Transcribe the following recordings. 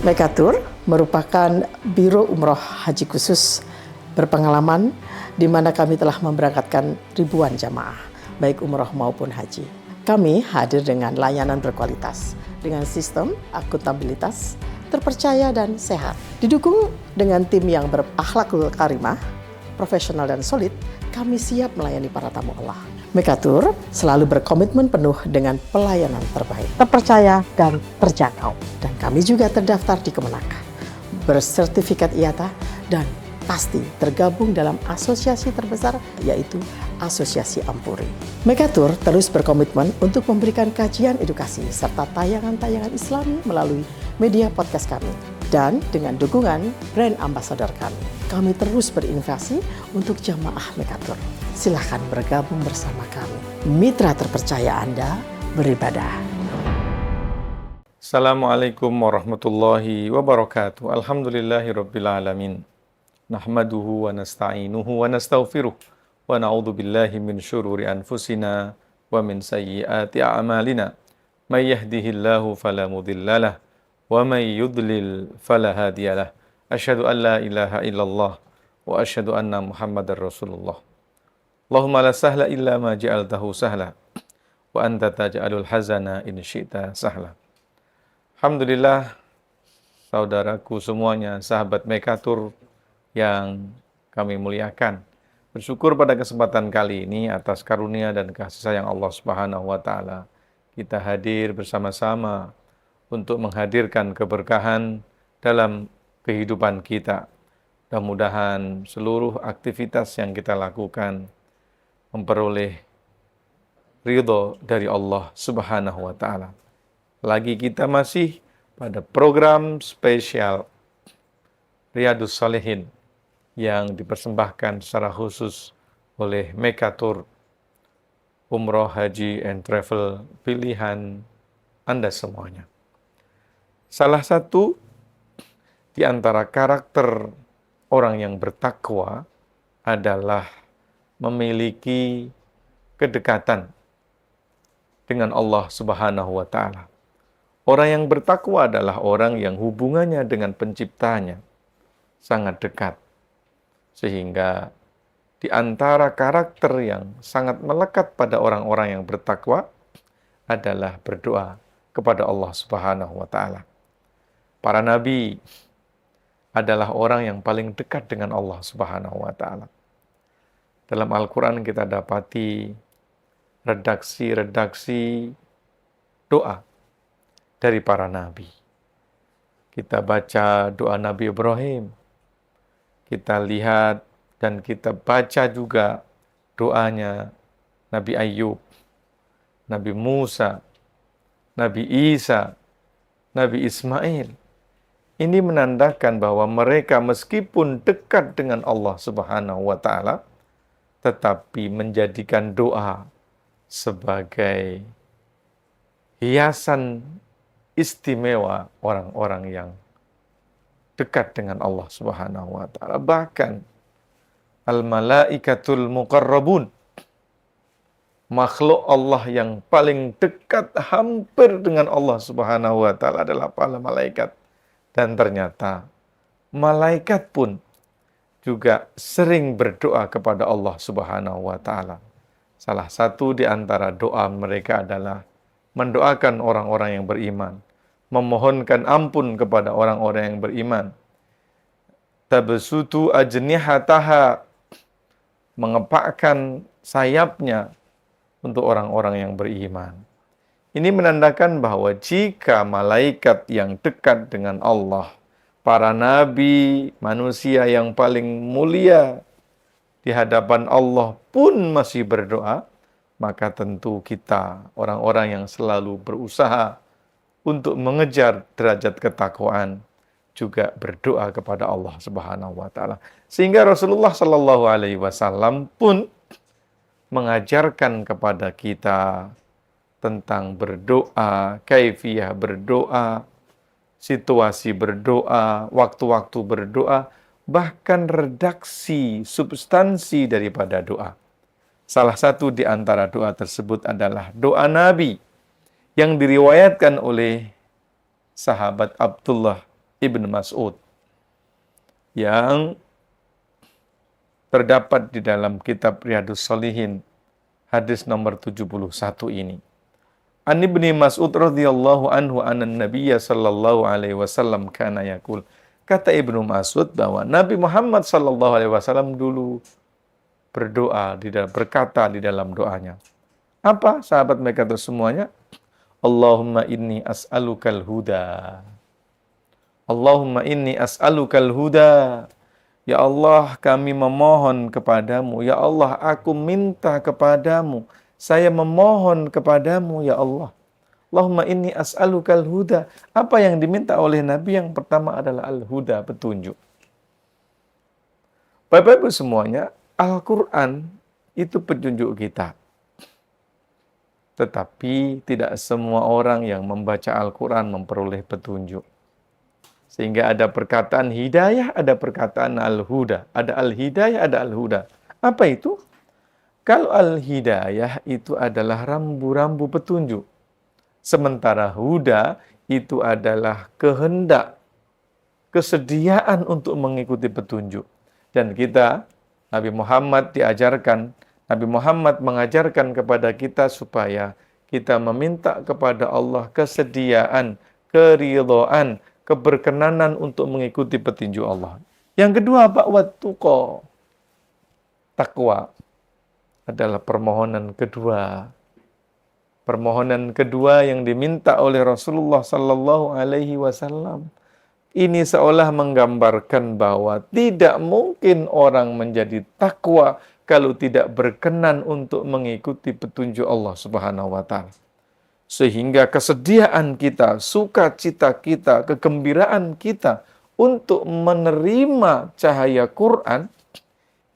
Mekatur merupakan Biro Umroh Haji Khusus berpengalaman di mana kami telah memberangkatkan ribuan jamaah, baik umroh maupun haji. Kami hadir dengan layanan berkualitas, dengan sistem akuntabilitas, terpercaya dan sehat. Didukung dengan tim yang berakhlakul karimah, profesional dan solid, kami siap melayani para tamu Allah. Mekatur selalu berkomitmen penuh dengan pelayanan terbaik, terpercaya dan terjangkau. Dan kami juga terdaftar di Kemenak, bersertifikat IATA dan pasti tergabung dalam asosiasi terbesar yaitu Asosiasi Ampuri. Mekatur terus berkomitmen untuk memberikan kajian edukasi serta tayangan-tayangan Islami melalui media podcast kami. Dan dengan dukungan brand ambassador kami terus berinovasi untuk jamaah Mekatur. Silahkan bergabung bersama kami. Mitra terpercaya Anda beribadah. Assalamualaikum warahmatullahi wabarakatuh. Alhamdulillahirrabbilalamin. Nahmaduhu wa nasta'inuhu wa nastaghfiruh. Wa na'udhu billahi min syururi anfusina wa min sayyiati a'malina. May yahdihillahu falamudillalah. Wa may yudlil falahadiyalah. Asyhadu an la ilaha illallah. Wa asyhadu anna Muhammadar Rasulullah. Allahumma la sahla illa ma ja'altahu sahla. Wa anta taj'alul hazana in syi'ta sahla. Alhamdulillah, saudaraku semuanya, sahabat Mekatur yang kami muliakan. Bersyukur pada kesempatan kali ini atas karunia dan kasih sayang Allah Subhanahu wa Ta'ala. Kita hadir bersama-sama untuk menghadirkan keberkahan dalam kehidupan kita. Mudah-mudahan seluruh aktivitas yang kita lakukan memperoleh ridho dari Allah Subhanahu wa Ta'ala. Lagi kita masih pada program spesial Riyadhus Shalihin yang dipersembahkan secara khusus oleh Mekatur Umroh Haji and Travel pilihan Anda semuanya. Salah satu di antara karakter orang yang bertakwa adalah memiliki kedekatan dengan Allah Subhanahu wa Ta'ala. Orang yang bertakwa adalah orang yang hubungannya dengan penciptanya sangat dekat. Sehingga di antara karakter yang sangat melekat pada orang-orang yang bertakwa adalah berdoa kepada Allah Subhanahu wa Ta'ala. Para nabi adalah orang yang paling dekat dengan Allah Subhanahu wa Ta'ala. Dalam Al-Quran kita dapati redaksi-redaksi doa dari para nabi. Kita baca doa Nabi Ibrahim. Kita lihat dan kita baca juga doanya Nabi Ayub, Nabi Musa, Nabi Isa, Nabi Ismail. Ini menandakan bahwa mereka meskipun dekat dengan Allah Subhanahu wa Ta'ala, tetapi menjadikan doa sebagai hiasan istimewa orang-orang yang dekat dengan Allah Subhanahu wa Ta'ala. Bahkan al-malaikatul muqarrabun, makhluk Allah yang paling dekat hampir dengan Allah Subhanahu wa Ta'ala adalah para malaikat. Dan ternyata malaikat pun juga sering berdoa kepada Allah Subhanahu wa Ta'ala. Salah satu di antara doa mereka adalah mendoakan orang-orang yang beriman, memohonkan ampun kepada orang-orang yang beriman. Tabsutu ajnihataha, mengepakkan sayapnya untuk orang-orang yang beriman. Ini menandakan bahwa jika malaikat yang dekat dengan Allah, para nabi, manusia yang paling mulia di hadapan Allah pun masih berdoa, maka tentu kita, orang-orang yang selalu berusaha untuk mengejar derajat ketakwaan, juga berdoa kepada Allah Subhanahu wa Ta'ala. Sehingga Rasulullah Shallallahu Alaihi Wasallam pun mengajarkan kepada kita tentang berdoa, kaifiyah berdoa, situasi berdoa, waktu-waktu berdoa, bahkan redaksi substansi daripada doa. Salah satu di antara doa tersebut adalah doa Nabi yang diriwayatkan oleh sahabat Abdullah Ibn Mas'ud yang terdapat di dalam kitab Riyadhus Shalihin hadis nomor 71 ini. An Ibni Mas'ud radhiyallahu anhu anan Nabiyya sallallahu alaihi wasallam kana yaqul. Kata Ibnu Mas'ud bahwa Nabi Muhammad sallallahu alaihi wasallam dulu berkata di dalam doanya. Apa sahabat mereka itu semuanya? Allahumma inni as'alukal huda. Allahumma inni as'alukal huda. Ya Allah, kami memohon kepadamu. Ya Allah, aku minta kepadamu. Saya memohon kepadamu, ya Allah. Allahumma inni as'alukal huda. Apa yang diminta oleh Nabi yang pertama adalah al-huda, petunjuk. Bapak-Ibu semuanya, Al-Quran itu petunjuk kita. Tetapi tidak semua orang yang membaca Al-Quran memperoleh petunjuk. Sehingga ada perkataan hidayah, ada perkataan al-huda. Ada al-hidayah, ada al-huda. Apa itu? Kalau al-hidayah itu adalah rambu-rambu petunjuk. Sementara huda itu adalah kehendak, kesediaan untuk mengikuti petunjuk. Dan kita, Nabi Muhammad diajarkan, Nabi Muhammad mengajarkan kepada kita supaya kita meminta kepada Allah kesediaan, keridhaan, keberkenanan untuk mengikuti petunjuk Allah. Yang kedua, wattaqwa. Takwa adalah permohonan kedua. Permohonan kedua yang diminta oleh Rasulullah sallallahu alaihi wasallam. Ini seolah menggambarkan bahwa tidak mungkin orang menjadi takwa kalau tidak berkenan untuk mengikuti petunjuk Allah Subhanahu wa taala. Sehingga kesediaan kita, sukacita kita, kegembiraan kita untuk menerima cahaya Quran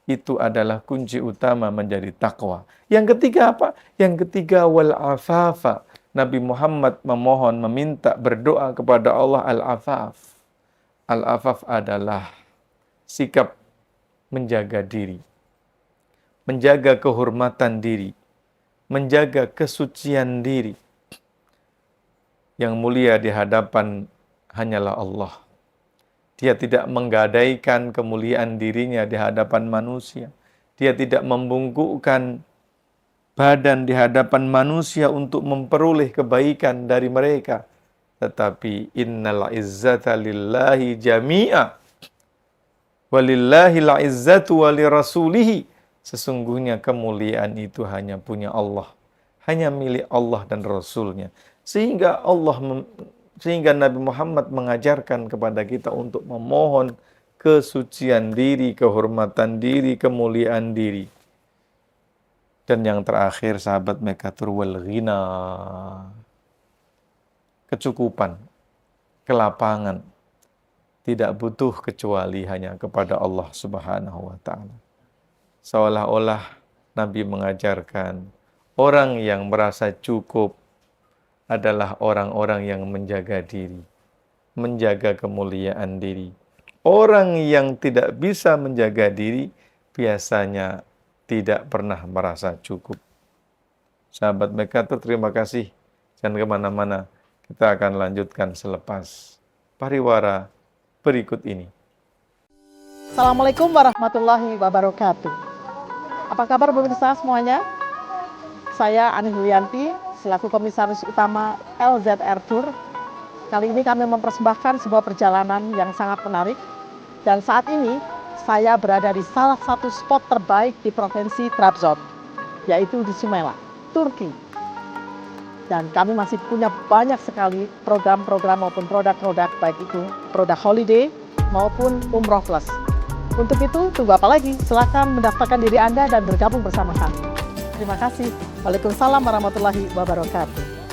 itu adalah kunci utama menjadi takwa. Yang ketiga apa? Yang ketiga wal afafa. Nabi Muhammad memohon, meminta, berdoa kepada Allah al-afaf. Al-afaf adalah sikap menjaga diri, menjaga kehormatan diri, menjaga kesucian diri. Yang mulia di hadapan hanyalah Allah. Dia tidak menggadaikan kemuliaan dirinya di hadapan manusia. Dia tidak membungkukkan badan di hadapan manusia untuk memperoleh kebaikan dari mereka. Tetapi innal izzata lillahi jami'a. Walillahil izzatu walirasulihi. Sesungguhnya kemuliaan itu hanya punya Allah. Hanya milik Allah dan Rasulnya. Sehingga Nabi Muhammad mengajarkan kepada kita untuk memohon kesucian diri, kehormatan diri, kemuliaan diri. Dan yang terakhir sahabat mekatur wal ghina. Kecukupan, kelapangan. Tidak butuh kecuali hanya kepada Allah Subhanahu wa taala. Seolah-olah Nabi mengajarkan orang yang merasa cukup adalah orang-orang yang menjaga diri, menjaga kemuliaan diri. Orang yang tidak bisa menjaga diri biasanya tidak pernah merasa cukup. Sahabat Mekatur, terima kasih. Jangan kemana-mana. Kita akan lanjutkan selepas pariwara berikut ini. Assalamualaikum warahmatullahi wabarakatuh. Apa kabar pemirsa semuanya? Saya Ani Hulianti, selaku Komisaris Utama LZR Tour. Kali ini kami mempersembahkan sebuah perjalanan yang sangat menarik. Dan saat ini saya berada di salah satu spot terbaik di Provinsi Trabzon, yaitu di Sumela, Turki. Dan kami masih punya banyak sekali program-program maupun produk-produk, baik itu produk holiday maupun umroh plus. Untuk itu, tunggu apa lagi? Silakan mendaftarkan diri Anda dan bergabung bersama kami. Terima kasih. Waalaikumsalam warahmatullahi wabarakatuh.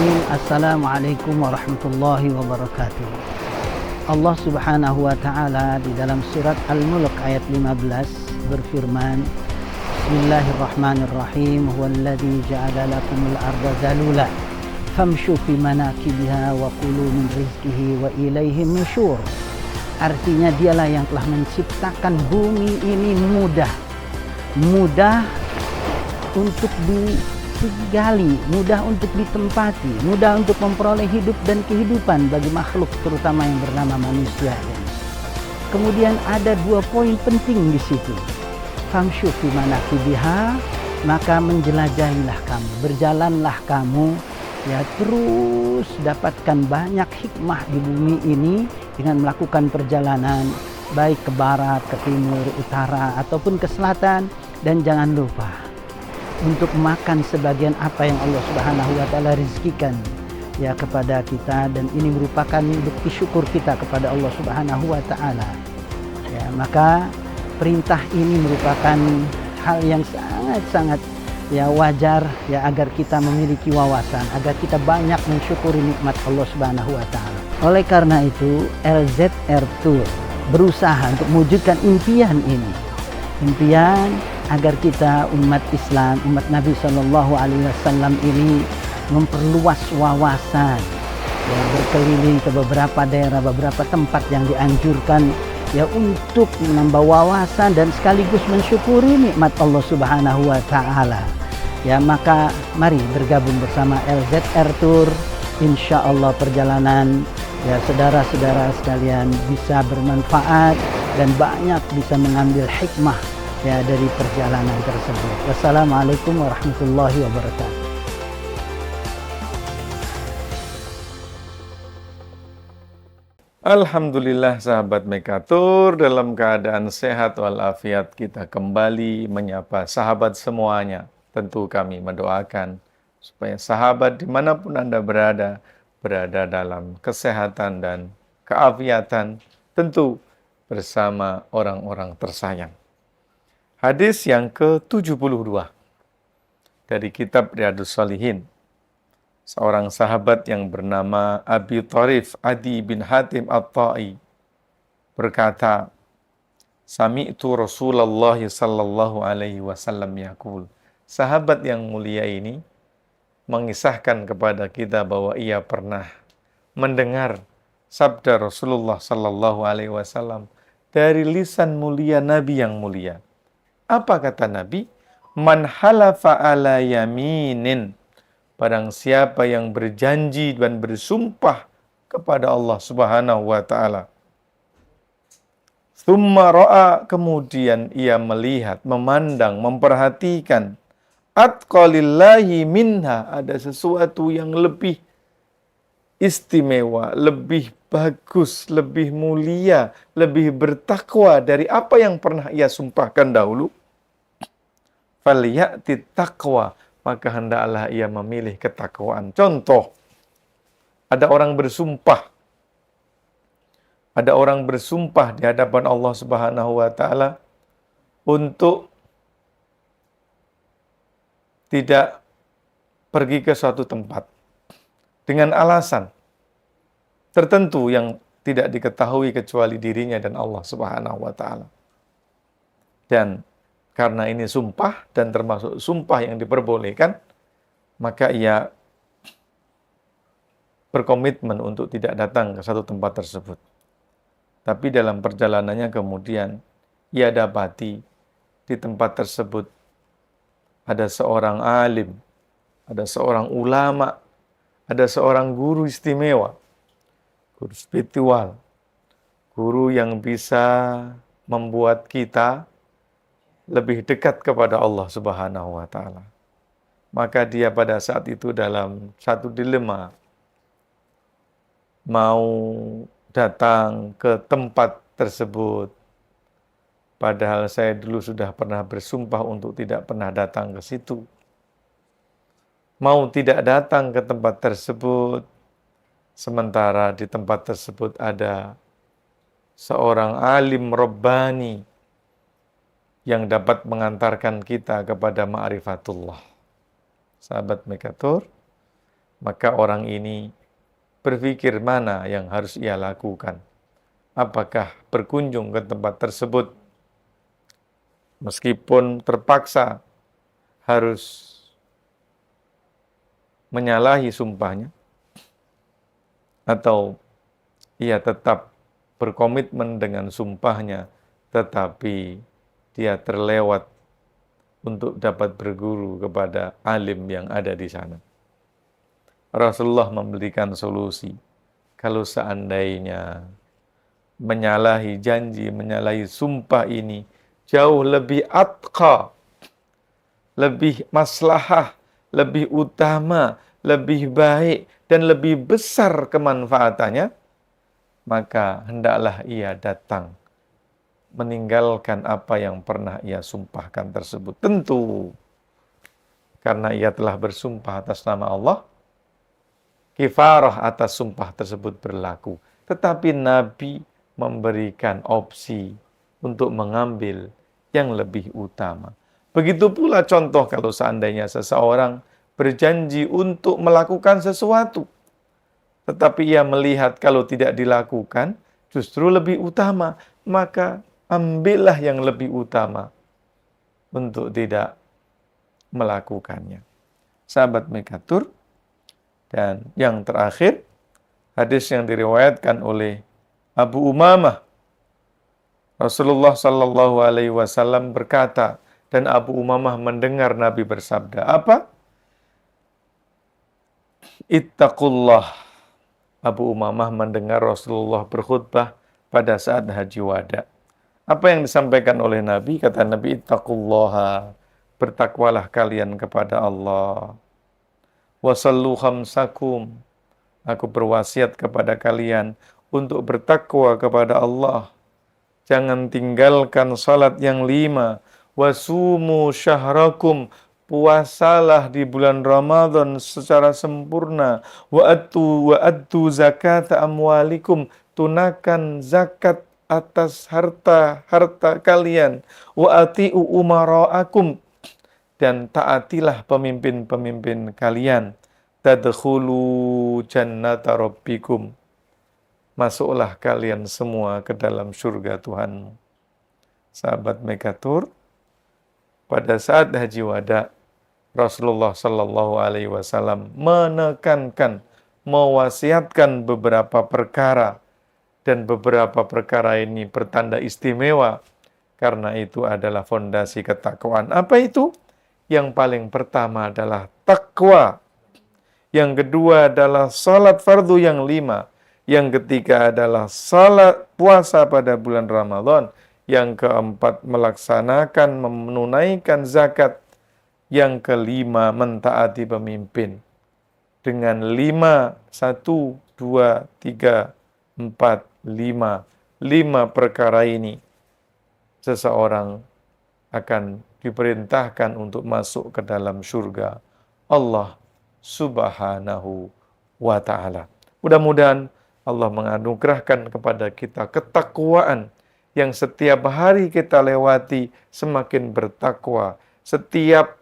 Alamin. Assalamualaikum warahmatullahi wabarakatuh. Allah subhanahu wa ta'ala di dalam surat Al-Mulk ayat 15 berfirman, Bismillahirrahmanirrahim, huwallazi ja'ala lakumul arda zalula famshu fi manakibiha wa kulu min rizqihi wa ilaihi nusyur. Artinya dialah yang telah menciptakan bumi ini mudah untuk digali, mudah untuk ditempati, mudah untuk memperoleh hidup dan kehidupan bagi makhluk terutama yang bernama manusia. Kemudian ada 2 poin penting di situ. Famshu fi manakibiha, maka menjelajahilah kamu, berjalanlah kamu, ya terus dapatkan banyak hikmah di bumi ini dengan melakukan perjalanan baik ke barat, ke timur, utara ataupun ke selatan, dan jangan lupa untuk makan sebagian apa yang Allah Subhanahu wa taala rizkikan ya kepada kita, dan ini merupakan bukti syukur kita kepada Allah Subhanahu wa taala. Ya, maka perintah ini merupakan hal yang sangat-sangat ya wajar ya agar kita memiliki wawasan, agar kita banyak mensyukuri nikmat Allah Subhanahu wa taala. Oleh karena itu, LZR Tour berusaha untuk mewujudkan impian ini. Impian agar kita umat Islam, umat Nabi Shallallahu Alaihi Wasallam ini memperluas wawasan, ya, berkeliling ke beberapa daerah, beberapa tempat yang dianjurkan ya untuk menambah wawasan dan sekaligus mensyukuri nikmat Allah Subhanahu Wa Taala. Ya, maka mari bergabung bersama LZR Tour. Insya Allah perjalanan ya saudara-saudara sekalian bisa bermanfaat dan banyak bisa mengambil hikmah ya dari perjalanan tersebut. Wassalamualaikum warahmatullahi wabarakatuh. Alhamdulillah sahabat Mekatur, dalam keadaan sehat walafiat kita kembali menyapa sahabat semuanya. Tentu kami mendoakan supaya sahabat dimanapun Anda berada dalam kesehatan dan keafiatan, tentu bersama orang-orang tersayang. Hadis yang ke-72 dari kitab Riyadhus Shalihin. Seorang sahabat yang bernama Abi Tharif Adi bin Hatim At-Ta'i berkata, Sami'tu Rasulullah sallallahu alaihi wasallam yaqul. Sahabat yang mulia ini mengisahkan kepada kita bahwa ia pernah mendengar sabda Rasulullah sallallahu alaihi wasallam dari lisan mulia Nabi yang mulia. Apa kata Nabi? Man halafa ala yaminin. Barang siapa yang berjanji dan bersumpah kepada Allah Subhanahu wa taala. Tsumma ra'a, kemudian ia melihat, memandang, memperhatikan atqalillahi minha, ada sesuatu yang lebih istimewa, lebih bagus, lebih mulia, lebih bertakwa dari apa yang pernah ia sumpahkan dahulu. Falyati taqwa, maka hendaklah ia memilih ketakwaan. Contoh, ada orang bersumpah di hadapan Allah Subhanahu wa taala untuk tidak pergi ke suatu tempat dengan alasan tertentu yang tidak diketahui kecuali dirinya dan Allah Subhanahu wa taala. Dan karena ini sumpah dan termasuk sumpah yang diperbolehkan, maka ia berkomitmen untuk tidak datang ke satu tempat tersebut. Tapi dalam perjalanannya kemudian ia dapati di tempat tersebut ada seorang alim, ada seorang ulama, ada seorang guru istimewa, guru spiritual, guru yang bisa membuat kita lebih dekat kepada Allah Subhanahu wa taala. Maka dia pada saat itu dalam satu dilema, mau datang ke tempat tersebut, padahal saya dulu sudah pernah bersumpah untuk tidak pernah datang ke situ. Mau tidak datang ke tempat tersebut, sementara di tempat tersebut ada seorang alim Rabbani yang dapat mengantarkan kita kepada ma'rifatullah. Sahabat Mekatur, maka orang ini berpikir mana yang harus ia lakukan. Apakah berkunjung ke tempat tersebut meskipun terpaksa harus menyalahi sumpahnya, atau ia tetap berkomitmen dengan sumpahnya tetapi dia terlewat untuk dapat berguru kepada alim yang ada di sana. Rasulullah memberikan solusi. Kalau seandainya menyalahi janji, menyalahi sumpah ini jauh lebih atqa, lebih maslahah, lebih utama, lebih baik, dan lebih besar kemanfaatannya, maka hendaklah ia datang meninggalkan apa yang pernah ia sumpahkan tersebut. Tentu, karena ia telah bersumpah atas nama Allah, kifarah atas sumpah tersebut berlaku. Tetapi Nabi memberikan opsi untuk mengambil yang lebih utama. Begitu pula contoh kalau seandainya seseorang berjanji untuk melakukan sesuatu, tetapi ia melihat kalau tidak dilakukan justru lebih utama, maka ambillah yang lebih utama untuk tidak melakukannya. Sahabat Mekatur, dan yang terakhir, hadis yang diriwayatkan oleh Abu Umamah. Rasulullah Shallallahu Alaihi Wasallam berkata, dan Abu Umamah mendengar Nabi bersabda, apa? Ittaqullah. Abu Umamah mendengar Rasulullah berkhutbah pada saat haji wada. Apa yang disampaikan oleh Nabi? Kata Nabi, ittaqullaha, bertakwalah kalian kepada Allah. Wasallu khamsakum, aku berwasiat kepada kalian untuk bertakwa kepada Allah. Jangan tinggalkan salat yang 5. Wasumu syahrakum, puasalah di bulan Ramadan secara sempurna. Wa addu zakata amwalikum, tunaikan zakat atas harta kalian. Wa ati'u umara'akum, dan taatilah pemimpin-pemimpin kalian. Tadkhulu jannata rabbikum, masuklah kalian semua ke dalam surga Tuhanmu. Sahabat Mekatur, pada saat haji wada, Rasulullah Shallallahu Alaihi Wasallam menekankan, mewasiatkan beberapa perkara, dan beberapa perkara ini bertanda istimewa karena itu adalah fondasi ketakwaan. Apa itu? Yang paling pertama adalah takwa. Yang kedua adalah salat fardu yang 5. Yang ketiga adalah salat puasa pada bulan Ramadan. Yang keempat melaksanakan, menunaikan zakat. Yang kelima mentaati pemimpin. Dengan 5, 1, 2, 3, 4, 5. 5 perkara ini seseorang akan diperintahkan untuk masuk ke dalam surga Allah Subhanahu wa ta'ala. Mudah-mudahan Allah menganugerahkan kepada kita ketakwaan yang setiap hari kita lewati semakin bertakwa. Setiap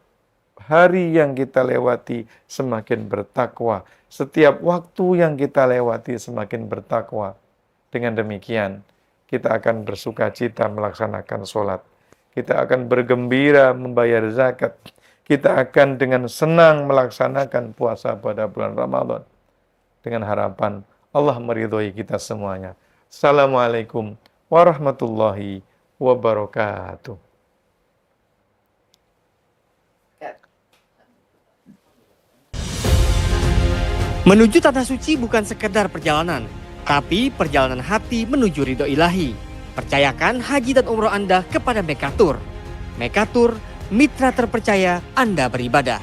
hari yang kita lewati semakin bertakwa. Setiap waktu yang kita lewati semakin bertakwa. Dengan demikian, kita akan bersuka cita melaksanakan sholat. Kita akan bergembira membayar zakat. Kita akan dengan senang melaksanakan puasa pada bulan Ramadan. Dengan harapan Allah meridhoi kita semuanya. Assalamualaikum warahmatullahi wabarakatuh. Menuju tanah suci bukan sekedar perjalanan, tapi perjalanan hati menuju ridho ilahi. Percayakan haji dan umroh Anda kepada Mekatur. Mekatur, mitra terpercaya Anda beribadah.